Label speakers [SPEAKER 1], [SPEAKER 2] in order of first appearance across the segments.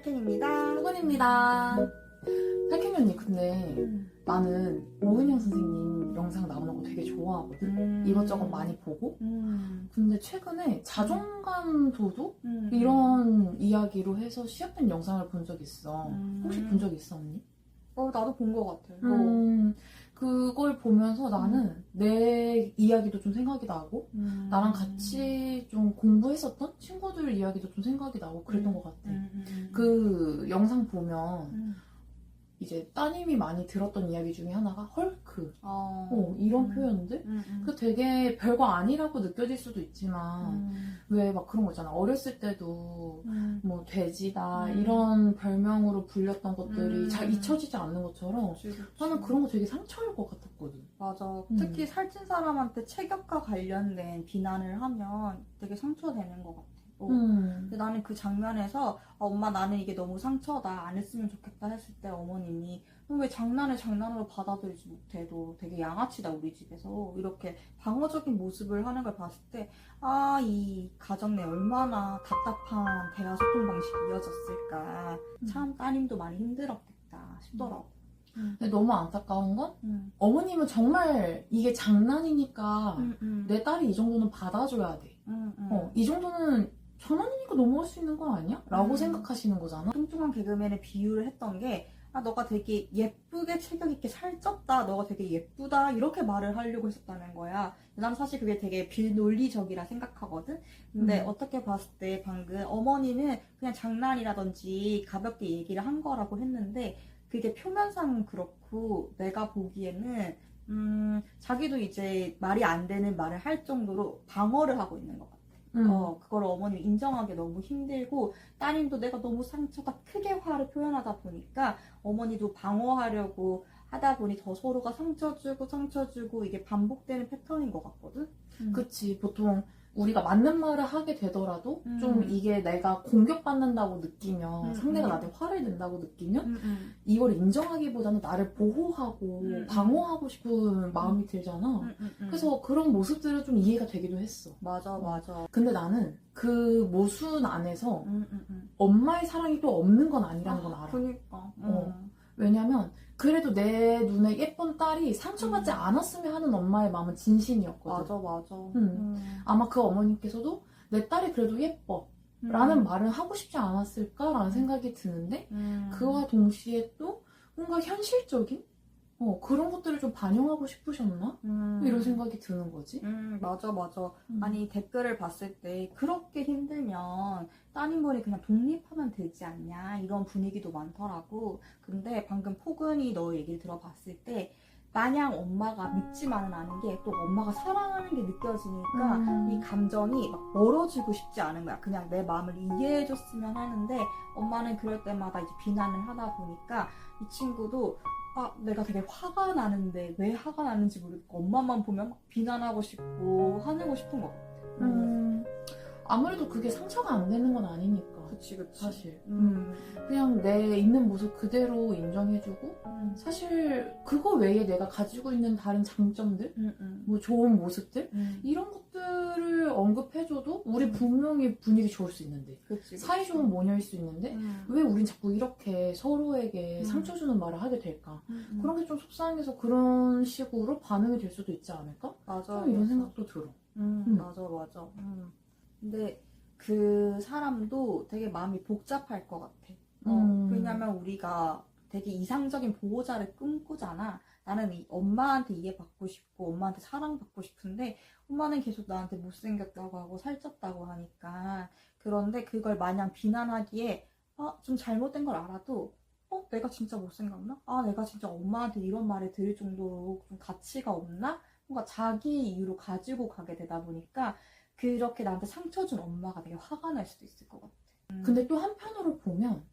[SPEAKER 1] 팔캔입니다.
[SPEAKER 2] 수근입니다. 팔캔 언니, 근데 나는 오은영 선생님 영상 나오는 거 되게 좋아하거든. 이것저것 많이 보고. 근데 최근에 자존감 도둑? 이런 이야기로 해서 시작된 영상을 본 적 있어. 혹시 본 적 있어, 언니?
[SPEAKER 1] 나도 본 것 같아.
[SPEAKER 2] 그걸 보면서 나는 내 이야기도 좀 생각이 나고 나랑 같이 좀 공부했었던 친구들 이야기도 좀 생각이 나고 그랬던 것 같아. 그 영상 보면 이제 따님이 많이 들었던 이야기 중에 하나가 헐크 이런 표현들? 그 되게 별거 아니라고 느껴질 수도 있지만 왜 막 그런 거 있잖아. 어렸을 때도 뭐 돼지다 이런 별명으로 불렸던 것들이 잘 잊혀지지 않는 것처럼
[SPEAKER 1] 그치.
[SPEAKER 2] 나는 그런 거 되게 상처일 것 같았거든.
[SPEAKER 1] 맞아. 특히 살찐 사람한테 체격과 관련된 비난을 하면 되게 상처되는 것 같아. 근데 나는 그 장면에서 엄마 나는 이게 너무 상처다 안 했으면 좋겠다 했을 때 어머님이 너 왜 장난을 장난으로 받아들이지 못해 너 되게 양아치다 우리 집에서 이렇게 방어적인 모습을 하는 걸 봤을 때 이 가정 내 얼마나 답답한 대화 소통 방식이 이어졌을까 참 따님도 많이 힘들었겠다 싶더라고.
[SPEAKER 2] 근데 너무 안타까운 건 어머님은 정말 이게 장난이니까 내 딸이 이 정도는 받아줘야 돼. 이 정도는 장난이니까 넘어갈 수 있는 거 아니야? 라고 생각하시는 거잖아.
[SPEAKER 1] 뚱뚱한 개그맨의 비유를 했던 게 너가 되게 예쁘게 체격 있게 살쪘다 너가 되게 예쁘다 이렇게 말을 하려고 했었다는 거야. 난 사실 그게 되게 비논리적이라 생각하거든. 근데 어떻게 봤을 때 방금 어머니는 그냥 장난이라든지 가볍게 얘기를 한 거라고 했는데 그게 표면상은 그렇고 내가 보기에는 자기도 이제 말이 안 되는 말을 할 정도로 방어를 하고 있는 것 같아. 그걸 어머니 인정하기 너무 힘들고 따님도 내가 너무 상처다 크게 화를 표현하다 보니까 어머니도 방어하려고 하다 보니 더 서로가 상처 주고 이게 반복되는 패턴인 것 같거든.
[SPEAKER 2] 그치. 보통 우리가 맞는 말을 하게 되더라도 좀 이게 내가 공격받는다고 느끼면 상대가 나한테 화를 낸다고 느끼면 이걸 인정하기보다는 나를 보호하고 방어하고 싶은 마음이 들잖아. 그래서 그런 모습들은 좀 이해가 되기도 했어.
[SPEAKER 1] 맞아.
[SPEAKER 2] 근데 나는 그 모순 안에서 엄마의 사랑이 또 없는 건 아니라는 건 알아.
[SPEAKER 1] 그니까.
[SPEAKER 2] 왜냐면 그래도 내 눈에 예쁜 딸이 상처받지 않았으면 하는 엄마의 마음은 진심이었거든.
[SPEAKER 1] 맞아.
[SPEAKER 2] 아마 그 어머님께서도 내 딸이 그래도 예뻐 라는 말은 하고 싶지 않았을까라는 생각이 드는데 그와 동시에 또 뭔가 현실적인 그런 것들을 좀 반영하고 싶으셨나? 이런 생각이 드는 거지.
[SPEAKER 1] 맞아. 아니 댓글을 봤을 때 그렇게 힘들면 따님분이 그냥 독립하면 되지 않냐 이런 분위기도 많더라고. 근데 방금 포근이 너 얘기를 들어봤을 때 마냥 엄마가 믿지만은 않은 게 또 엄마가 사랑하는 게 느껴지니까 이 감정이 막 멀어지고 싶지 않은 거야. 그냥 내 마음을 이해해줬으면 하는데 엄마는 그럴 때마다 이제 비난을 하다 보니까 이 친구도 내가 되게 화가 나는데 왜 화가 나는지 모르겠고 엄마만 보면 막 비난하고 싶고 화내고 싶은 것 같아.
[SPEAKER 2] 아무래도 그게 상처가 안 되는 건 아니니까.
[SPEAKER 1] 그치.
[SPEAKER 2] 사실. 그냥 내 있는 모습 그대로 인정해주고 사실 그거 외에 내가 가지고 있는 다른 장점들 뭐 좋은 모습들 이런 것들을 언급해줘도 우리 분명히 분위기 좋을 수 있는데
[SPEAKER 1] 그치.
[SPEAKER 2] 사이좋은 모녀일 수 있는데 왜 우린 자꾸 이렇게 서로에게 상처 주는 말을 하게 될까? 그런 게 좀 속상해서 그런 식으로 반응이 될 수도 있지 않을까?
[SPEAKER 1] 맞아.
[SPEAKER 2] 좀 이런 생각도 들어.
[SPEAKER 1] 맞아. 근데 그 사람도 되게 마음이 복잡할 것 같아. 왜냐면 우리가 되게 이상적인 보호자를 꿈꾸잖아. 나는 엄마한테 이해받고 싶고 엄마한테 사랑받고 싶은데 엄마는 계속 나한테 못생겼다고 하고 살쪘다고 하니까. 그런데 그걸 마냥 비난하기에 좀 잘못된 걸 알아도 내가 진짜 못생겼나? 내가 진짜 엄마한테 이런 말을 들을 정도로 좀 가치가 없나? 뭔가 자기 이유로 가지고 가게 되다 보니까 그렇게 나한테 상처 준 엄마가 되게 화가 날 수도 있을 것 같아.
[SPEAKER 2] 근데 또 한편으로 보면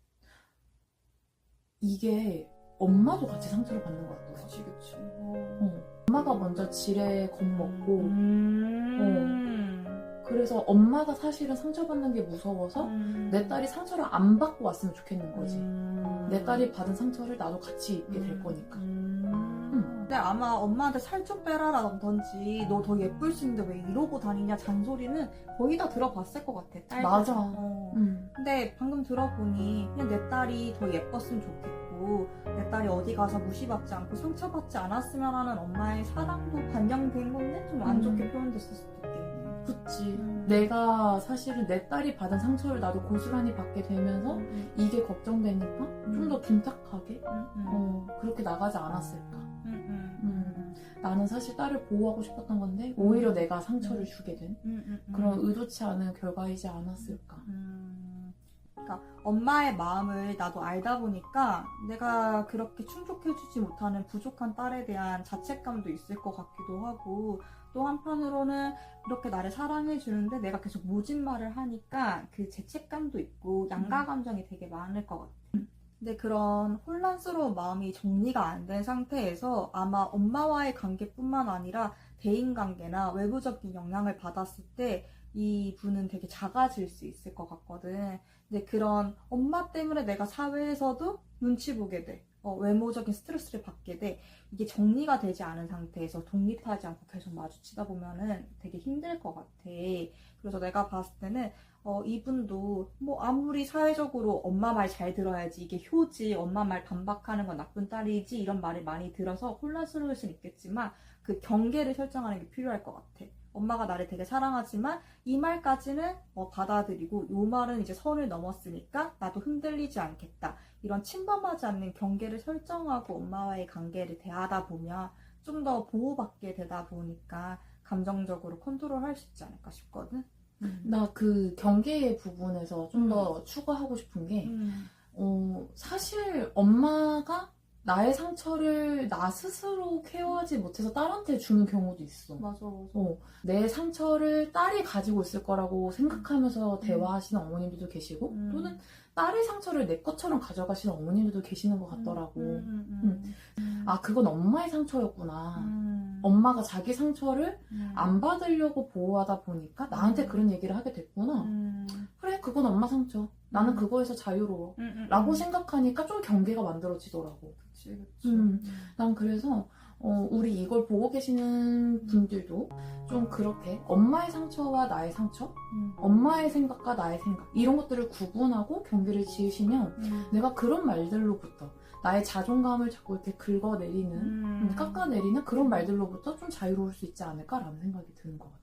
[SPEAKER 2] 이게 엄마도 같이 상처를 받는 것 같더라.
[SPEAKER 1] 그치.
[SPEAKER 2] 엄마가 먼저 지레 겁먹고 그래서 엄마가 사실은 상처받는 게 무서워서 내 딸이 상처를 안 받고 왔으면 좋겠는 거지. 내 딸이 받은 상처를 나도 같이 입게 될 거니까.
[SPEAKER 1] 근데 아마 엄마한테 살 좀 빼라라던지 너 더 예쁠 수 있는데 왜 이러고 다니냐 잔소리는 거의 다 들어봤을 것 같아. 딸들.
[SPEAKER 2] 맞아.
[SPEAKER 1] 근데 방금 들어보니 그냥 내 딸이 더 예뻤으면 좋겠고 내 딸이 어디 가서 무시받지 않고 상처받지 않았으면 하는 엄마의 사랑도 반영된 건데 좀 안 좋게 표현됐을 수도 있겠네.
[SPEAKER 2] 그치. 내가 사실은 내 딸이 받은 상처를 나도 고스란히 받게 되면서 이게 걱정되니까 좀 더 둔탁하게 그렇게 나가지 않았을까. 나는 사실 딸을 보호하고 싶었던 건데 오히려 내가 상처를 주게 된 그런 의도치 않은 결과이지 않았을까.
[SPEAKER 1] 그러니까 엄마의 마음을 나도 알다 보니까 내가 그렇게 충족해주지 못하는 부족한 딸에 대한 자책감도 있을 것 같기도 하고 또 한편으로는 이렇게 나를 사랑해주는데 내가 계속 모진 말을 하니까 그 죄책감도 있고 양가 감정이 되게 많을 것 같아. 근데 그런 혼란스러운 마음이 정리가 안 된 상태에서 아마 엄마와의 관계뿐만 아니라 대인관계나 외부적인 영향을 받았을 때 이 분은 되게 작아질 수 있을 것 같거든. 근데 그런 엄마 때문에 내가 사회에서도 눈치 보게 돼. 외모적인 스트레스를 받게 돼. 이게 정리가 되지 않은 상태에서 독립하지 않고 계속 마주치다 보면은 되게 힘들 것 같아. 그래서 내가 봤을 때는 이분도 뭐 아무리 사회적으로 엄마 말 잘 들어야지 이게 효지, 엄마 말 반박하는 건 나쁜 딸이지 이런 말을 많이 들어서 혼란스러울 수는 있겠지만 그 경계를 설정하는 게 필요할 것 같아. 엄마가 나를 되게 사랑하지만 이 말까지는 받아들이고 이 말은 이제 선을 넘었으니까 나도 흔들리지 않겠다. 이런 침범하지 않는 경계를 설정하고 엄마와의 관계를 대하다 보면 좀 더 보호받게 되다 보니까 감정적으로 컨트롤할 수 있지 않을까 싶거든.
[SPEAKER 2] 나 그 경계의 부분에서 좀 더 추가하고 싶은 게 사실 엄마가 나의 상처를 나 스스로 케어하지 못해서 딸한테 주는 경우도 있어.
[SPEAKER 1] 맞아.
[SPEAKER 2] 내 상처를 딸이 가지고 있을 거라고 생각하면서 대화하시는 어머님들도 계시고 또는 딸의 상처를 내 것처럼 가져가시는 어머님들도 계시는 것 같더라고. 아, 그건 엄마의 상처였구나. 엄마가 자기 상처를 안 받으려고 보호하다 보니까 나한테 그런 얘기를 하게 됐구나. 그래, 그건 엄마 상처. 나는 그거에서 자유로워. 라고 생각하니까 좀 경계가 만들어지더라고.
[SPEAKER 1] 그치, 그치.
[SPEAKER 2] 난 그래서 우리 이걸 보고 계시는 분들도 좀 그렇게 엄마의 상처와 나의 상처, 엄마의 생각과 나의 생각 이런 것들을 구분하고 경계를 지으시면 내가 그런 말들로부터 나의 자존감을 자꾸 이렇게 긁어내리는, 깎아내리는 그런 말들로부터 좀 자유로울 수 있지 않을까라는 생각이 드는 것 같아.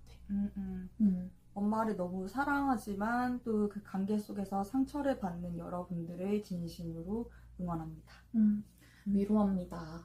[SPEAKER 1] 엄마를 너무 사랑하지만 또 그 관계 속에서 상처를 받는 여러분들을 진심으로 응원합니다.
[SPEAKER 2] 위로합니다.